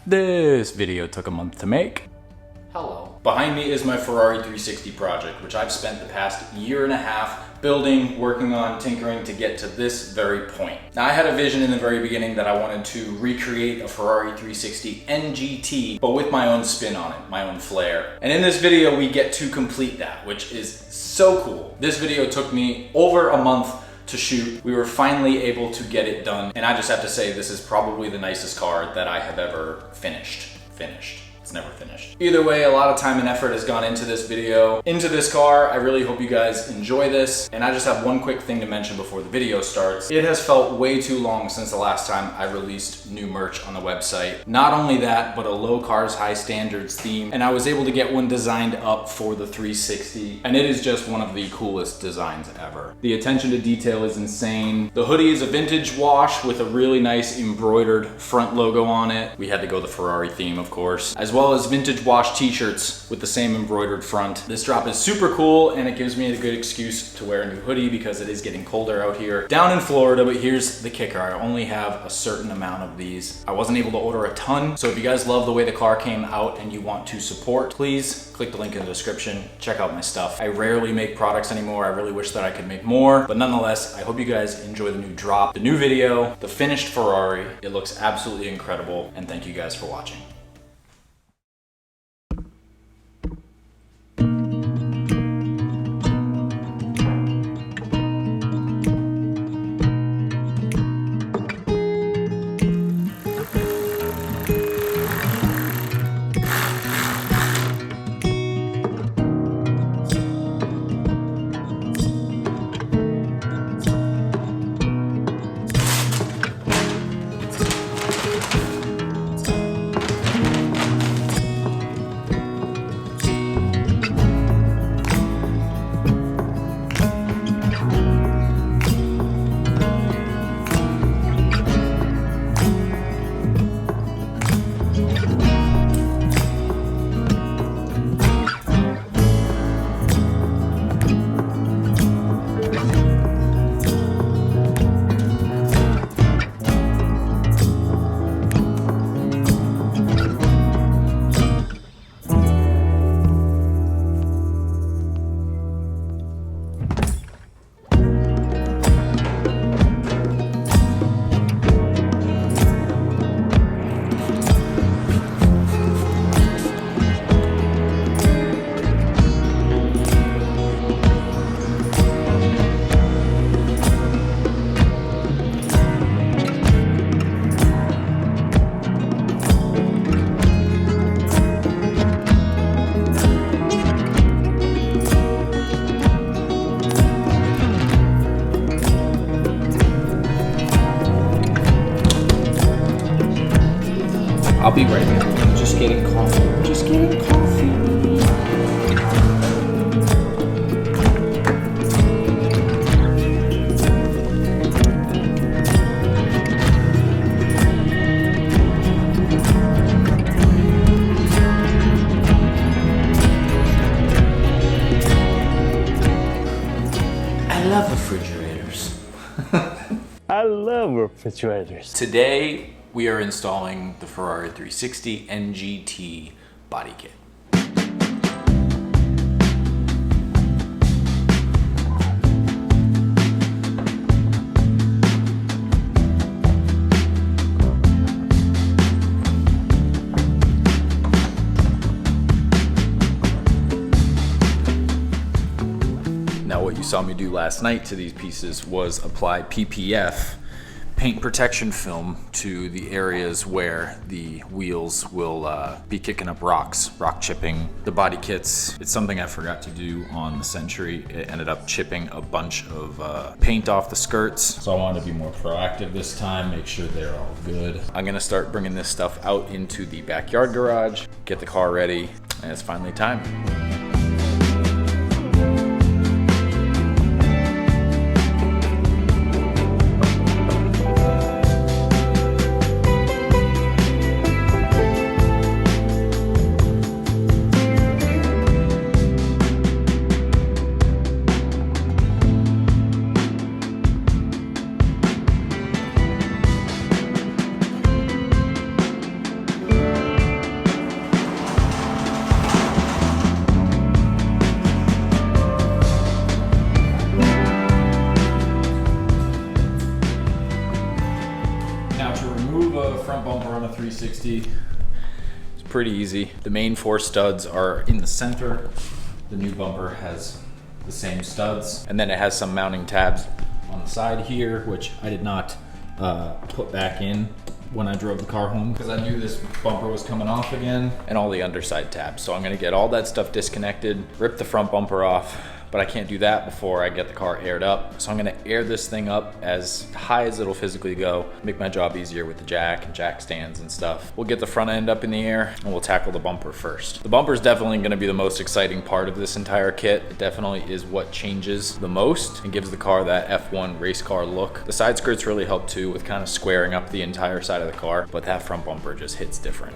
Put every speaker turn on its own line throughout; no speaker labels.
This video took a month to make.
Hello. Behind me is my Ferrari 360 project, which I've spent the past year and a half building, working on, tinkering to get to this very point. Now, I had a vision in the very beginning that I wanted to recreate a Ferrari 360 NGT, but with my own spin on it, my own flair. And in this video, we get to complete that, which is so cool. This video took me over a month to shoot. We were finally able to get it done. And I just have to say, this is probably the nicest car that I have ever finished. It's never finished. Either way, a lot of time and effort has gone into this video, into this car. I really hope you guys enjoy this. And I just have one quick thing to mention before the video starts. It has felt way too long since the last time I released new merch on the website. Not only that, but a low cars, high standards theme. And I was able to get one designed up for the 360. And it is just one of the coolest designs ever. The attention to detail is insane. The hoodie is a vintage wash with a really nice embroidered front logo on it. We had to go the Ferrari theme, of course, as well as vintage wash t-shirts with the same embroidered front. This drop is super cool and it gives me a good excuse to wear a new hoodie because it is getting colder out here down in Florida. But here's the kicker, I only have a certain amount of these. I wasn't able to order a ton, so if you guys love the way the car came out and you want to support, please click the link in the description, check out my stuff. I rarely make products anymore. I really wish that I could make more, but nonetheless, I hope you guys enjoy the new drop, the new video, the finished Ferrari. It looks absolutely incredible, and thank you guys for watching.
I'll be right back. I'm just getting coffee.
I love refrigerators.
I love refrigerators.
Today, we are installing the Ferrari 360 NGT body kit. Now, what you saw me do last night to these pieces was apply PPF, paint protection film, to the areas where the wheels will be kicking up rocks, rock chipping. The body kits, it's something I forgot to do on the Century. It ended up chipping a bunch of paint off the skirts. So I wanted to be more proactive this time, make sure they're all good. I'm gonna start bringing this stuff out into the backyard garage, get the car ready, and it's finally time. front bumper on a 360. It's pretty easy. The main 4 studs are in the center. The new bumper has the same studs. And then it has some mounting tabs on the side here, which I did not put back in when I drove the car home because I knew this bumper was coming off again, and all the underside tabs. So I'm gonna get all that stuff disconnected, rip the front bumper off, but I can't do that before I get the car aired up. So I'm gonna air this thing up as high as it'll physically go, make my job easier with the jack and jack stands and stuff. We'll get the front end up in the air and we'll tackle the bumper first. The bumper is definitely gonna be the most exciting part of this entire kit. It definitely is what changes the most and gives the car that F1 race car look. The side skirts really help too with kind of squaring up the entire side of the car, but that front bumper just hits different.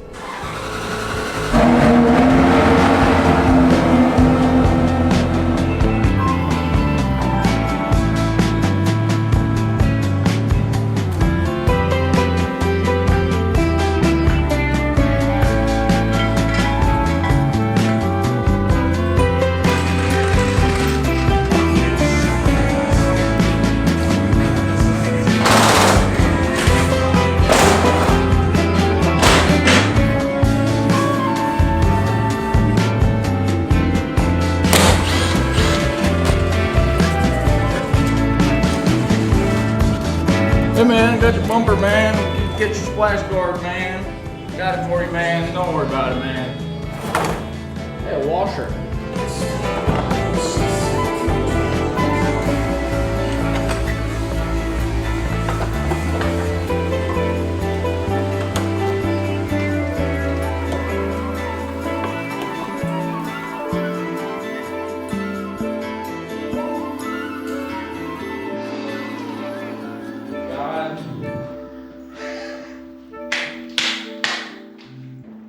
Hey man, got your bumper, man. Get your splash guard, man. Got it for you, man. Don't worry about it, man.
Hey, a washer.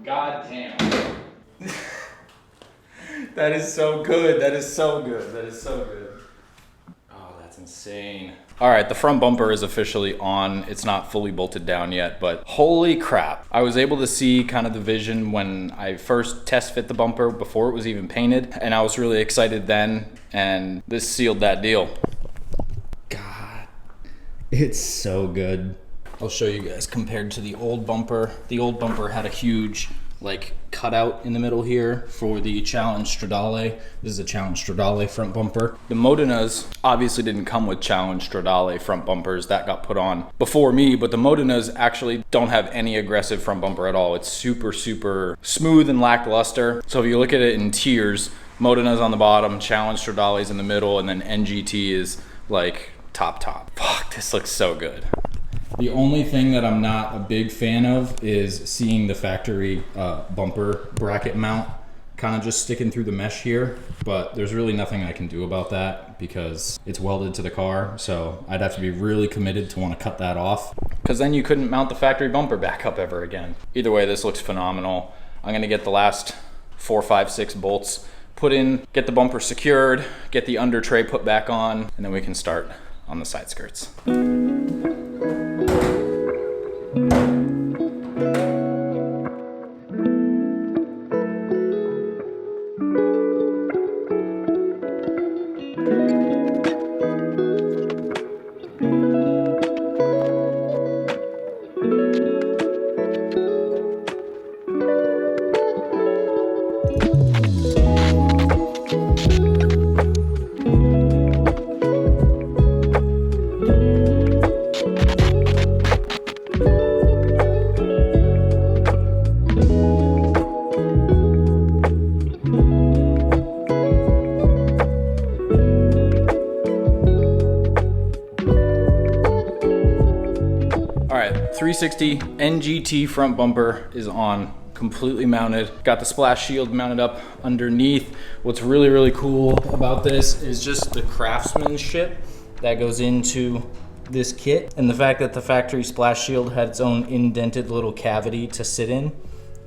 God damn. That is so good. That is so good. That is so good. Oh, that's insane. All right, the front bumper is officially on. It's not fully bolted down yet, but holy crap. I was able to see kind of the vision when I first test fit the bumper before it was even painted, and I was really excited then, and this sealed that deal. God, it's so good. I'll show you guys compared to the old bumper. The old bumper had a huge like cutout in the middle here for the Challenge Stradale. This is a Challenge Stradale front bumper. The Modenas obviously didn't come with Challenge Stradale front bumpers. That got put on before me, but the Modenas actually don't have any aggressive front bumper at all. It's super, super smooth and lackluster. So if you look at it in tiers, Modena's on the bottom, Challenge Stradale's in the middle, and then NGT is like top. Fuck, this looks so good. The only thing that I'm not a big fan of is seeing the factory bumper bracket mount kind of just sticking through the mesh here, but there's really nothing I can do about that because it's welded to the car, so I'd have to be really committed to want to cut that off, because then you couldn't mount the factory bumper back up ever again. Either way, this looks phenomenal. I'm gonna get the last 4, 5, 6 bolts put in, get the bumper secured, get the under tray put back on, and then we can start on the side skirts. All right, 360 NGT front bumper is on, completely mounted. Got the splash shield mounted up underneath. What's really, really cool about this is just the craftsmanship that goes into this kit, and the fact that the factory splash shield had its own indented little cavity to sit in.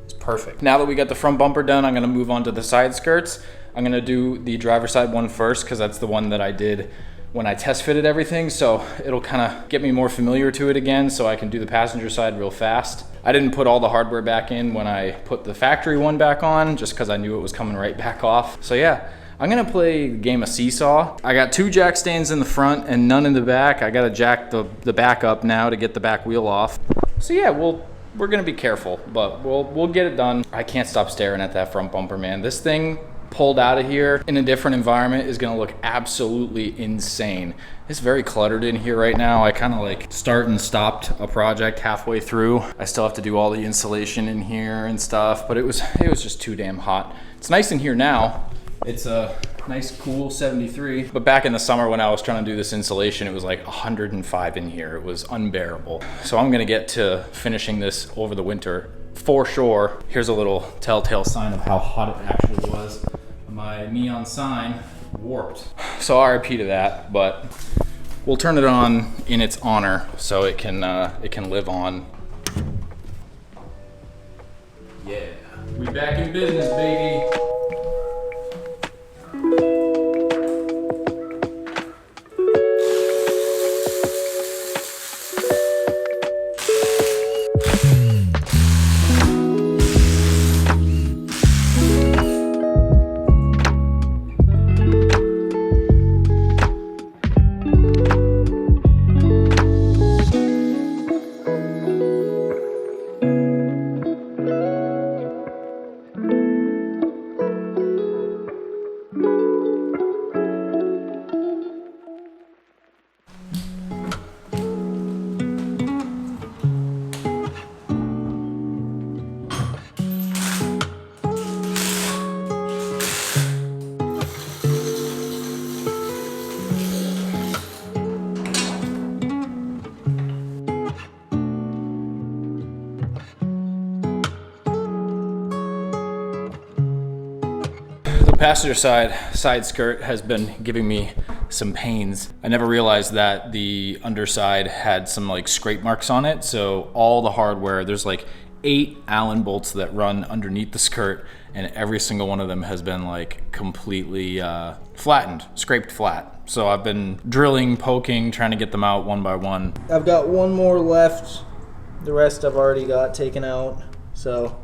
It's perfect. Now that we got the front bumper done, I'm gonna move on to the side skirts. I'm gonna do the driver's side one first because that's the one that I did when I test fitted everything, so it'll kind of get me more familiar to it again so I can do the passenger side real fast. I didn't put all the hardware back in when I put the factory one back on just because I knew it was coming right back off. So yeah, I'm gonna play the game of seesaw. I got 2 jack stands in the front and none in the back. I gotta jack the back up now to get the back wheel off. So yeah, we'll we're gonna be careful, but we'll get it done. I can't stop staring at that front bumper, man. This thing pulled out of here in a different environment is gonna look absolutely insane. It's very cluttered in here right now. I kind of like start and stopped a project halfway through. I still have to do all the insulation in here and stuff, but it was just too damn hot. It's nice in here now. It's a nice cool 73, but back in the summer when I was trying to do this insulation, it was like 105 in here. It was unbearable. So I'm gonna get to finishing this over the winter for sure. Here's a little telltale sign of how hot it actually was. My neon sign warped. So RIP to that, but we'll turn it on in its honor so it can live on. Yeah, we back in business, baby. Passenger side skirt has been giving me some pains. I never realized that the underside had some like scrape marks on it. So all the hardware, there's like 8 Allen bolts that run underneath the skirt, and every single one of them has been like completely flattened, scraped flat. So I've been drilling, poking, trying to get them out one by one.
I've got one more left. The rest I've already got taken out. So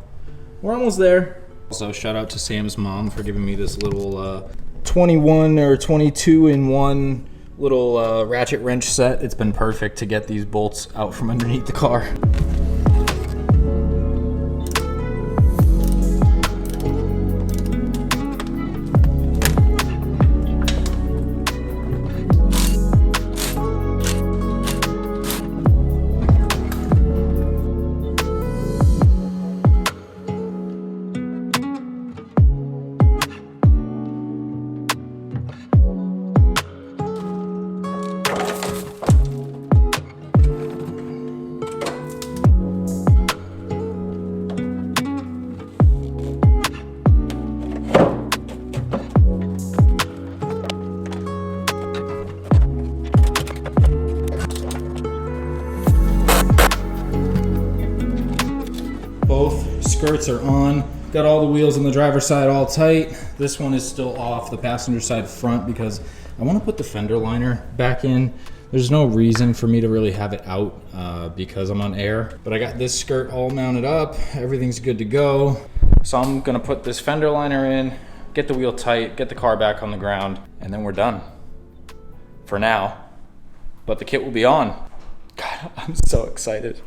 we're almost there.
Also, shout out to Sam's mom for giving me this little
21 or 22 in one
little ratchet wrench set. It's been perfect to get these bolts out from underneath the car. Skirts are on. Got all the wheels on the driver's side all tight. This one is still off the passenger side front because I want to put the fender liner back in. There's no reason for me to really have it out because I'm on air, but I got this skirt all mounted up. Everything's good to go. So I'm gonna put this fender liner in, get the wheel tight, get the car back on the ground, and then we're done for now. But the kit will be on. God, I'm so excited.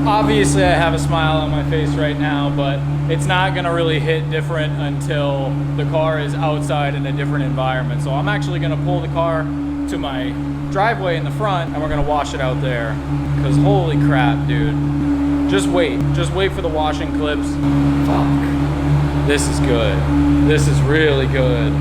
Obviously I have a smile on my face right now, but it's not gonna really hit different until the car is outside in a different environment. So I'm actually gonna pull the car to my driveway in the front and we're gonna wash it out there. Because holy crap, dude. Just wait for the washing clips. Fuck. This is good. This is really good.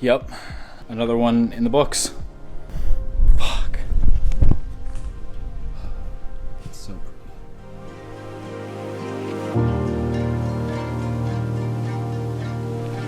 Yep, another one in the books. Fuck. It's so pretty.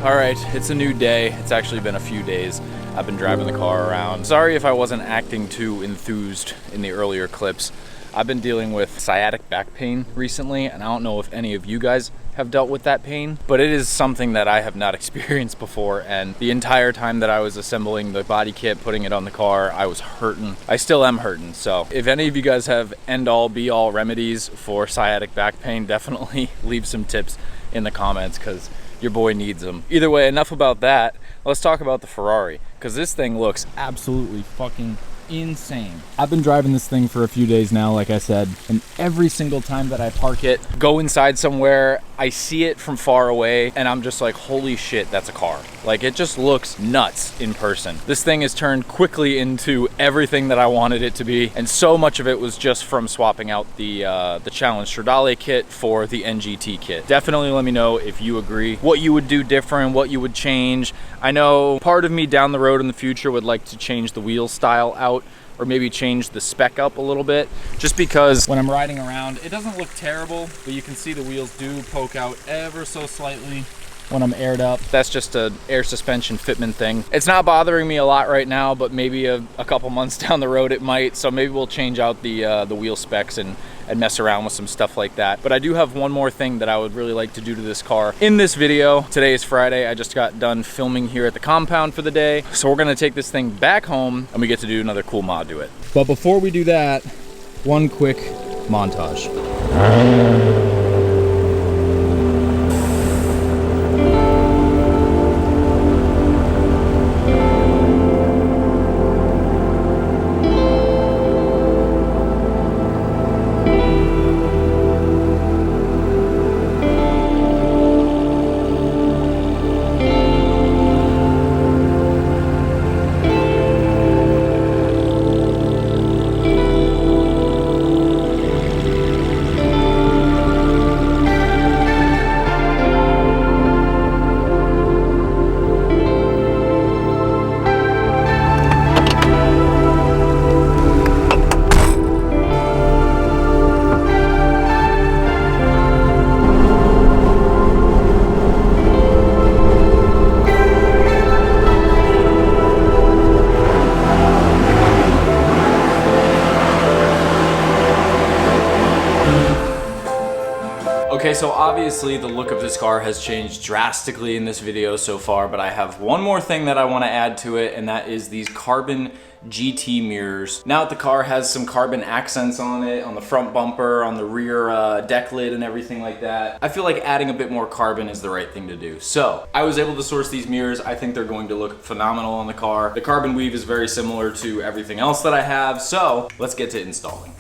All right, it's a new day. It's actually been a few days. I've been driving the car around. Sorry if I wasn't acting too enthused in the earlier clips. I've been dealing with sciatic back pain recently, and I don't know if any of you guys have dealt with that pain, but it is something that I have not experienced before, and the entire time that I was assembling the body kit, putting it on the car, I was hurting. I still am hurting, so if any of you guys have end-all be-all remedies for sciatic back pain, definitely leave some tips in the comments, because your boy needs them. Either way, enough about that. Let's talk about the Ferrari, because this thing looks absolutely fucking insane. I've been driving this thing for a few days now, like I said, and every single time that I park it, go inside somewhere, I see it from far away, and I'm just like, holy shit, that's a car. Like, it just looks nuts in person. This thing has turned quickly into everything that I wanted it to be, and so much of it was just from swapping out the Challenge Stradale kit for the NGT kit. Definitely let me know if you agree, what you would do different, what you would change. I know part of me down the road in the future would like to change the wheel style out, or maybe change the spec up a little bit, just because when I'm riding around, it doesn't look terrible, but you can see the wheels do poke out ever so slightly when I'm aired up. That's just a air suspension fitment thing. It's not bothering me a lot right now, but maybe a couple months down the road it might, so maybe we'll change out the wheel specs and mess around with some stuff like that. But I do have one more thing that I would really like to do to this car in this video. Today is Friday. I just got done filming here at the compound for the day. So we're gonna take this thing back home and we get to do another cool mod to it. But before we do that, one quick montage. Okay, so obviously the look of this car has changed drastically in this video so far, but I have one more thing that I want to add to it, and that is these carbon GT mirrors. Now that the car has some carbon accents on it, on the front bumper, on the rear deck lid and everything like that, I feel like adding a bit more carbon is the right thing to do. So I was able to source these mirrors. I think they're going to look phenomenal on the car. The carbon weave is very similar to everything else that I have, so let's get to installing.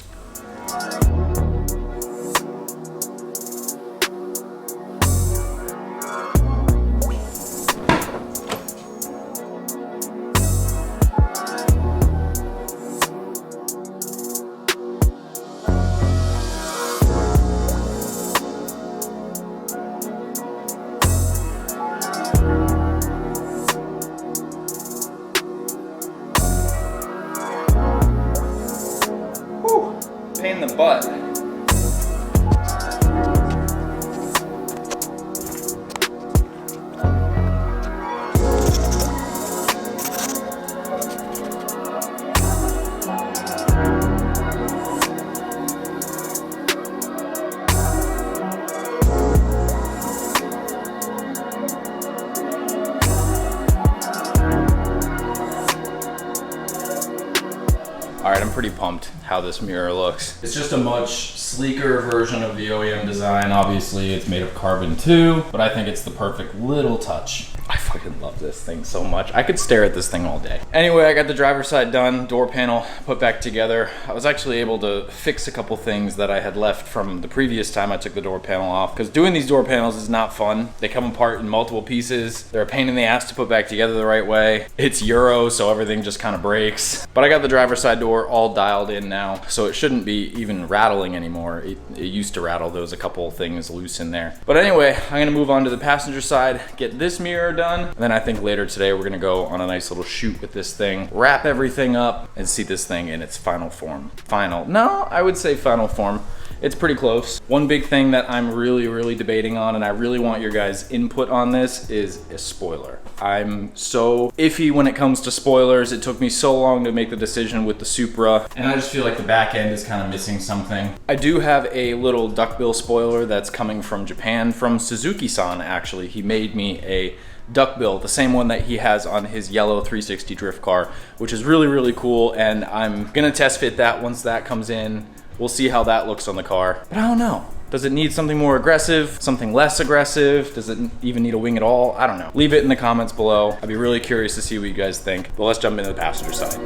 pretty pumped how this mirror looks. It's just a much sleeker version of the OEM design. Obviously, it's made of carbon too, but I think it's the perfect little touch. I fucking love this thing so much. I could stare at this thing all day. Anyway, I got the driver's side done, door panel put back together. I was actually able to fix a couple things that I had left from the previous time I took the door panel off, because doing these door panels is not fun. They come apart in multiple pieces. They're a pain in the ass to put back together the right way. It's Euro, so everything just kind of breaks. But I got the driver's side door all dialed in now, so it shouldn't be even rattling anymore. It used to rattle. There was a couple things loose in there. But anyway, I'm gonna move on to the passenger side, get this mirror done, and then I think later today we're gonna go on a nice little shoot with this thing, wrap everything up, and see this thing in its final form. I would say final form. It's pretty close. One big thing that I'm really debating on, and I really want your guys' input on this, is a spoiler. I'm so iffy when it comes to spoilers. It took me so long to make the decision with the Supra, and I just feel like the back end is kind of missing something. I do have a little duckbill spoiler that's coming from Japan, from Suzuki-san actually. He made me a duckbill, the same one that he has on his yellow 360 drift car, which is really cool, and I'm gonna test fit that once that comes in. We'll see how that looks on the car, but I don't know. Does it need something more aggressive, something less aggressive? Does it even need a wing at all? I don't know. Leave it in the comments below. I'd be really curious to see what you guys think, but let's jump into the passenger side.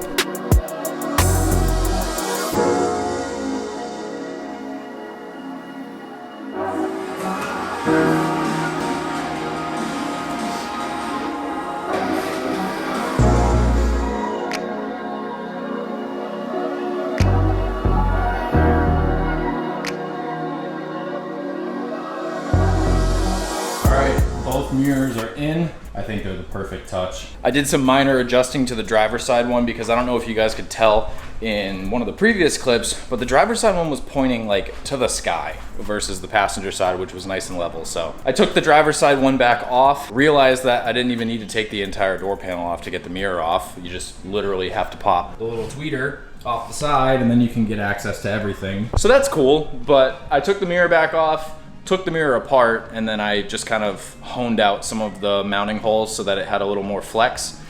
Both mirrors are in. I think they're the perfect touch. I did some minor adjusting to the driver's side one because I don't know if you guys could tell in one of the previous clips, but the driver's side one was pointing like to the sky versus the passenger side, which was nice and level. So I took the driver's side one back off, realized that I didn't even need to take the entire door panel off to get the mirror off. You just literally have to pop the little tweeter off the side and then you can get access to everything. So that's cool, but I took the mirror back off, took the mirror apart, and then I just kind of honed out some of the mounting holes so that it had a little more flex.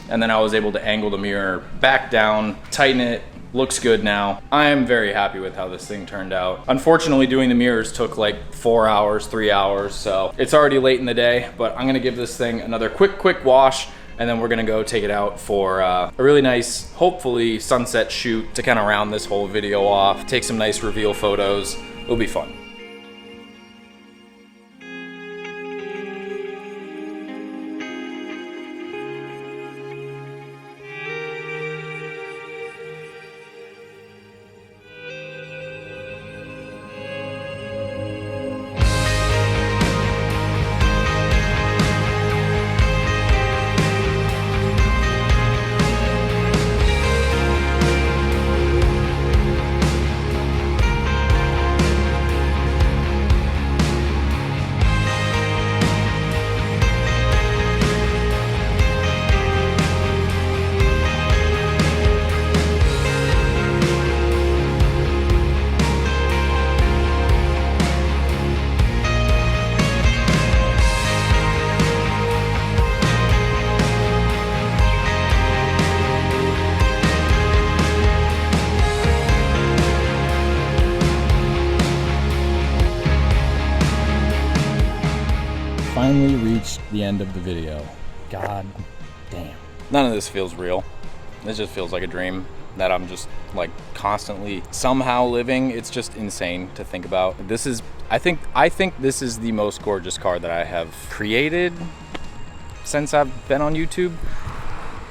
And then I was able to angle the mirror back down, tighten it. Looks good now. I am very happy with how this thing turned out. Unfortunately, doing the mirrors took like 4 hours, 3 hours, so it's already late in the day, but I'm gonna give this thing another quick wash, and then we're gonna go take it out for a really nice, hopefully sunset shoot to kind of round this whole video off, take some nice reveal photos. It'll be fun. Finally reached the end of the video. God damn. None of this feels real. This just feels like a dream that I'm just like constantly somehow living. It's just insane to think about. This is, I think this is the most gorgeous car that I have created since I've been on YouTube.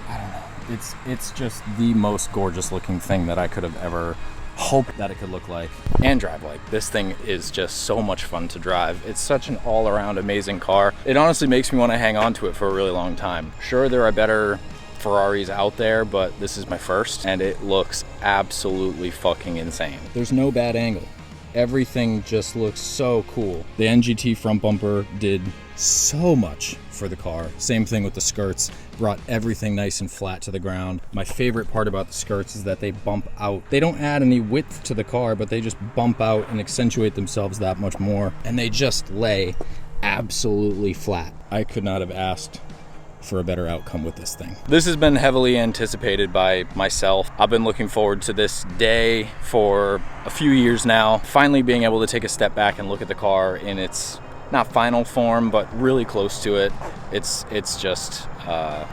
I don't know. It's just the most gorgeous looking thing that I could have ever hoped that it could look like and drive like. This thing is just so much fun to drive. It's such an all-around amazing car. It honestly makes me want to hang on to it for a really long time. Sure, there are better Ferraris out there, but this is my first, and it looks absolutely fucking insane. There's no bad angle. Everything just looks so cool. The NGT front bumper did so much for the car. Same thing with the skirts, brought everything nice and flat to the ground. My favorite part about the skirts is that they bump out. They don't add any width to the car, but they just bump out and accentuate themselves that much more, and they just lay absolutely flat. I could not have asked for a better outcome with this thing. This has been heavily anticipated by myself. I've been looking forward to this day for a few years now. Finally being able to take a step back and look at the car in its not final form, but really close to it. It's just,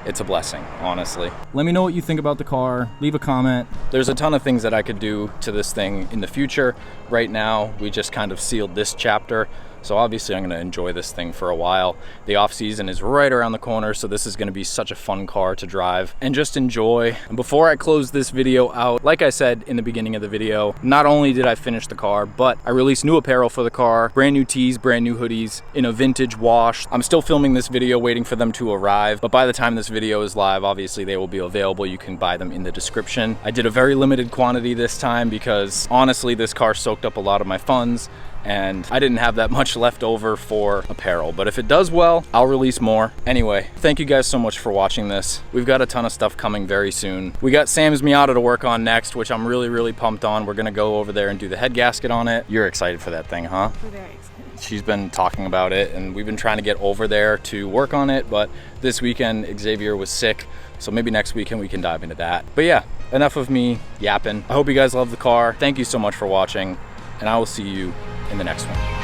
it's a blessing, honestly. Let me know what you think about the car. Leave a comment. There's a ton of things that I could do to this thing in the future. Right now, we just kind of sealed this chapter. So obviously I'm gonna enjoy this thing for a while. The off season is right around the corner, so this is gonna be such a fun car to drive and just enjoy. And before I close this video out, like I said in the beginning of the video, not only did I finish the car, but I released new apparel for the car, brand new tees, brand new hoodies in a vintage wash. I'm still filming this video waiting for them to arrive, but by the time this video is live, obviously they will be available. You can buy them in the description. I did a very limited quantity this time because honestly, this car soaked up a lot of my funds and I didn't have that much left over for apparel, but if it does well, I'll release more. Anyway, thank you guys so much for watching this. We've got a ton of stuff coming very soon. We got Sam's Miata to work on next, which I'm really pumped on. We're gonna go over there and do the head gasket on it. You're excited for that thing, huh?
I'm very excited.
She's been talking about it and we've been trying to get over there to work on it, but this weekend Xavier was sick, so maybe next weekend we can dive into that. But yeah, enough of me yapping. I hope you guys love the car. Thank you so much for watching, and I will see you in the next one.